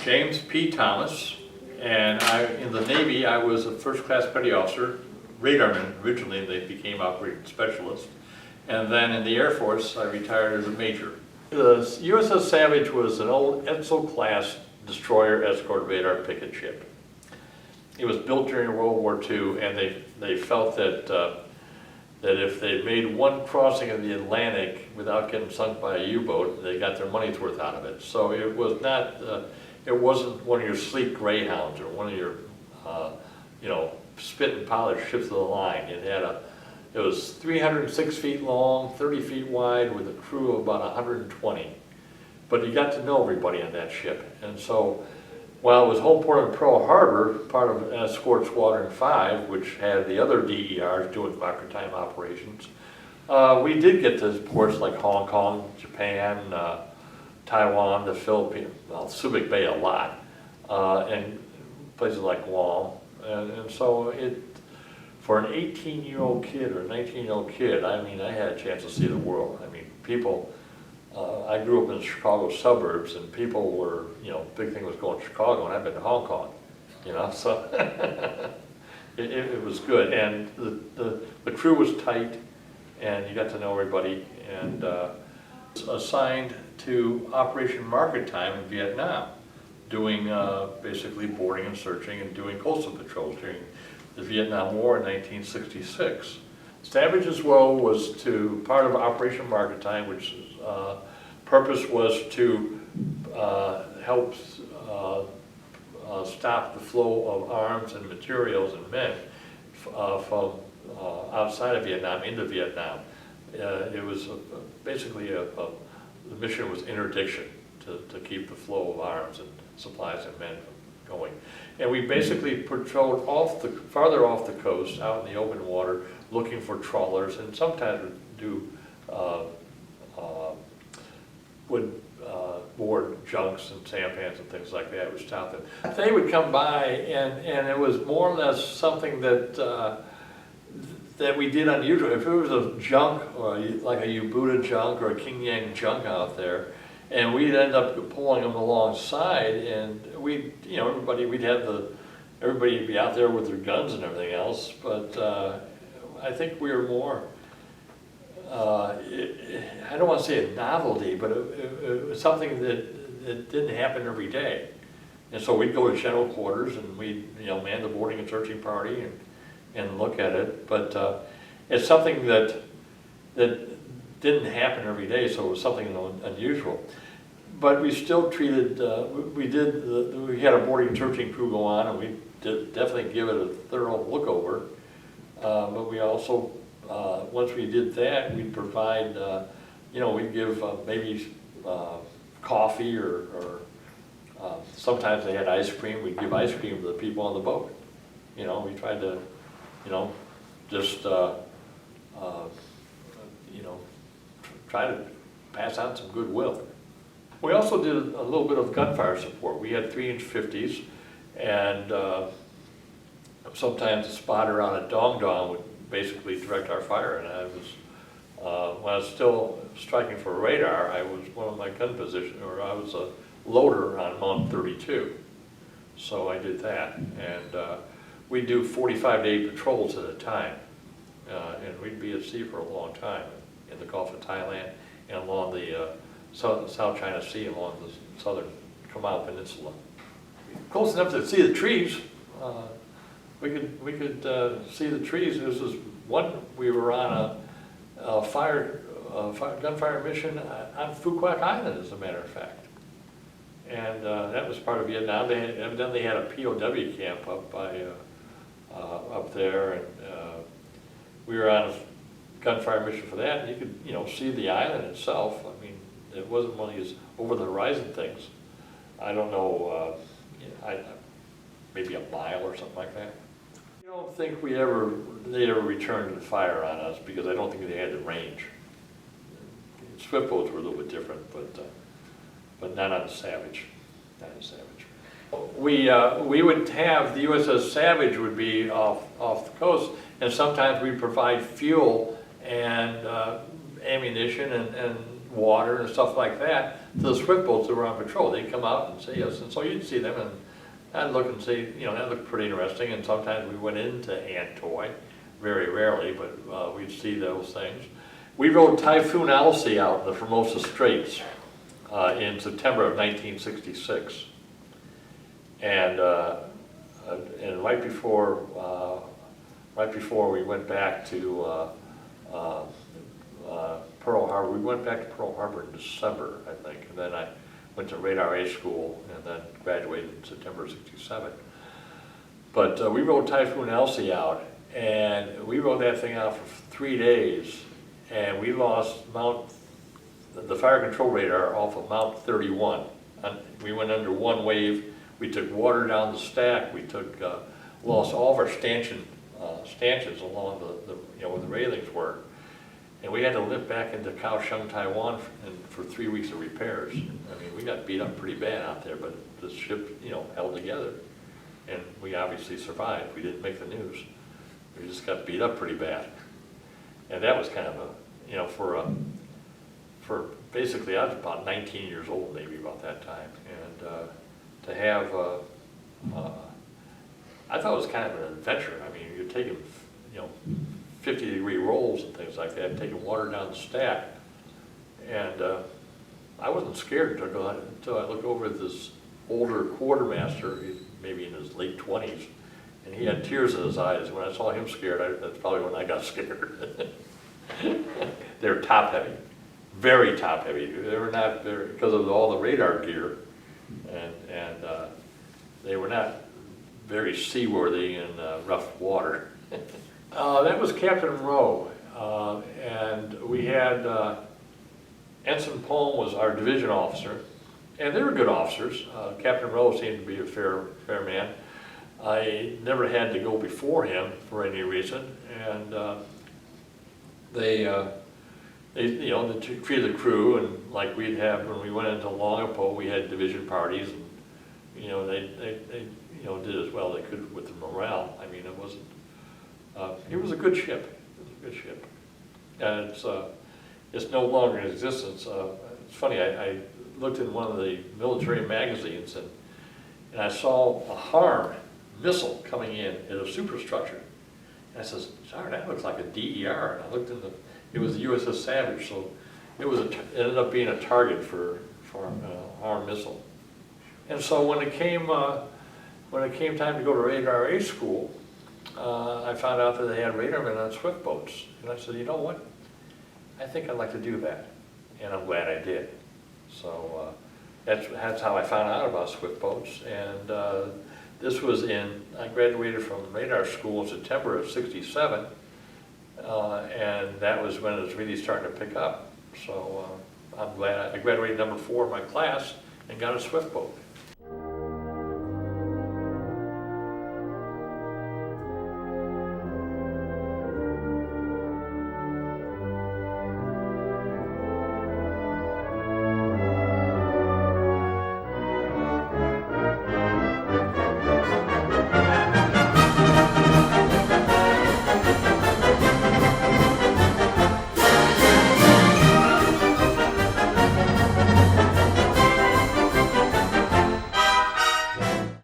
James P. Thomas, and in the Navy I was a first-class petty officer, radarman originally, they became operating specialist, and then in the Air Force I retired as a major. The USS Savage was an old Edsel-class destroyer escort radar picket ship. It was built during World War II, and they felt that that if they made one crossing of the Atlantic without getting sunk by a U-boat, they got their money's worth out of it. So it was not, it wasn't one of your sleek Greyhounds or one of your, you know, spit and polish ships of the line. It was 306 feet long, 30 feet wide, with a crew of about 120. But you got to know everybody on that ship, and so while it was home port in Pearl Harbor, part of Escort Squadron 5, which had the other DERs doing maritime operations, we did get to ports like Hong Kong, Japan, Taiwan, the Philippines, well, Subic Bay a lot, and places like Guam. And so for an 18-year-old kid or a 19-year-old kid, I mean, I had a chance to see the world. I mean, people, I grew up in the Chicago suburbs, and people were, you know, big thing was going to Chicago, and I've been to Hong Kong, you know, so it was good. And the crew was tight, and you got to know everybody, and assigned to Operation Market Time in Vietnam, doing basically boarding and searching and doing coastal patrols during the Vietnam War in 1966. Savage's role was part of Operation Market Time, which purpose was to help stop the flow of arms and materials and men from outside of Vietnam into Vietnam. It was basically the mission was interdiction, to keep the flow of arms and supplies and men going. And we basically patrolled farther off the coast, out in the open water, looking for trawlers, and sometimes would do board junks and sampans and things like that, would stop them. They would come by, and it was more or less something that that we did unusual. If it was a junk, or like a Ubuda junk or a King Yang junk out there, and we'd end up pulling them alongside, and we'd, you know, everybody would be out there with their guns and everything else, but I think we were more, I don't want to say a novelty, but it was something that didn't happen every day. And so we'd go to general quarters, and we'd, you know, man the boarding and searching party and look at it. But it's something that didn't happen every day, so it was something unusual. But we still treated, we had a boarding and searching crew go on, and we did definitely give it a thorough look over. But we also, once we did that, we'd provide, you know, we'd give maybe coffee or sometimes they had ice cream. We'd give ice cream to the people on the boat. You know, we tried to, you know, just, you know, try to pass on some goodwill. We also did a little bit of gunfire support. We had 3-inch 50s, and sometimes a spotter on a dong-dong would basically direct our fire. And I was, when I was still striking for radar, I was one of my gun positions, or I was a loader on Mount 32. So I did that, and we'd do 45-day patrols at a time, and we'd be at sea for a long time in the Gulf of Thailand and along the South China Sea, along the southern Kamau Peninsula. Close enough to see the trees. We could see the trees. This was one, we were on a gunfire mission on Phu Quoc Island, as a matter of fact. And that was part of Vietnam. They evidently had a POW camp up there, and we were on a gunfire mission for that. And you could, you know, see the island itself. I mean, it wasn't one of these over the horizon things. I don't know, maybe a mile or something like that. I don't think they ever returned the fire on us, because I don't think they had the range. Swift boats were a little bit different, but not on the Savage. Not on the Savage. We would have the USS Savage would be off the coast, and sometimes we'd provide fuel and ammunition and water and stuff like that to the swift boats that were on patrol. They'd come out and say yes, and so you'd see them, and I'd look and say, you know, that looked pretty interesting, and sometimes we went into Antoy, very rarely, but we'd see those things. We rode Typhoon Alcee out in the Formosa Straits in September of 1966. And right before we went back to Pearl Harbor, we went back to Pearl Harbor in December, I think, and then I went to Radar A School and then graduated in September of '67. But we rode Typhoon Alcee out, and we rode that thing out for 3 days, and we lost the fire control radar off of Mount 31. And we went under one wave. We took water down the stack. We lost all of our stanchions along where the railings were, and we had to limp back into Kaohsiung, Taiwan, for 3 weeks of repairs. I mean, we got beat up pretty bad out there, but the ship, held together, and we obviously survived. We didn't make the news. We just got beat up pretty bad, and that was kind of for basically I was about 19 years old, maybe about that time, and to have I thought it was kind of an adventure. I mean, you're taking 50-degree rolls and things like that, taking water down the stack, and I wasn't scared until I looked over at this older quartermaster, maybe in his late 20s, and he had tears in his eyes. When I saw him scared, that's probably when I got scared. They're top heavy, very top heavy. They were not very, because of all the radar gear, and they were not very seaworthy in rough water. That was Captain Rowe, and we had Ensign Palm was our division officer, and they were good officers. Captain Rowe seemed to be a fair man. I never had to go before him for any reason, and they treated the crew, and like we'd have when we went into Longapo, we had division parties, and they did as well as they could with the morale. I mean, it wasn't. It was a good ship. It was a good ship, and it's no longer in existence. It's funny. I looked in one of the military magazines, and I saw a HARM missile coming in at a superstructure. And I says, "Sorry, that looks like a DER." And I looked it was the USS Savage, so it ended up being a target for a HARM missile. And so when it came time to go to Radar A School, I found out that they had radarmen on swift boats, and I said, you know what? I think I'd like to do that, and I'm glad I did. So that's how I found out about swift boats, and this was I graduated from radar school in September of '67, and that was when it was really starting to pick up. So I'm glad I graduated number 4 in my class and got a swift boat.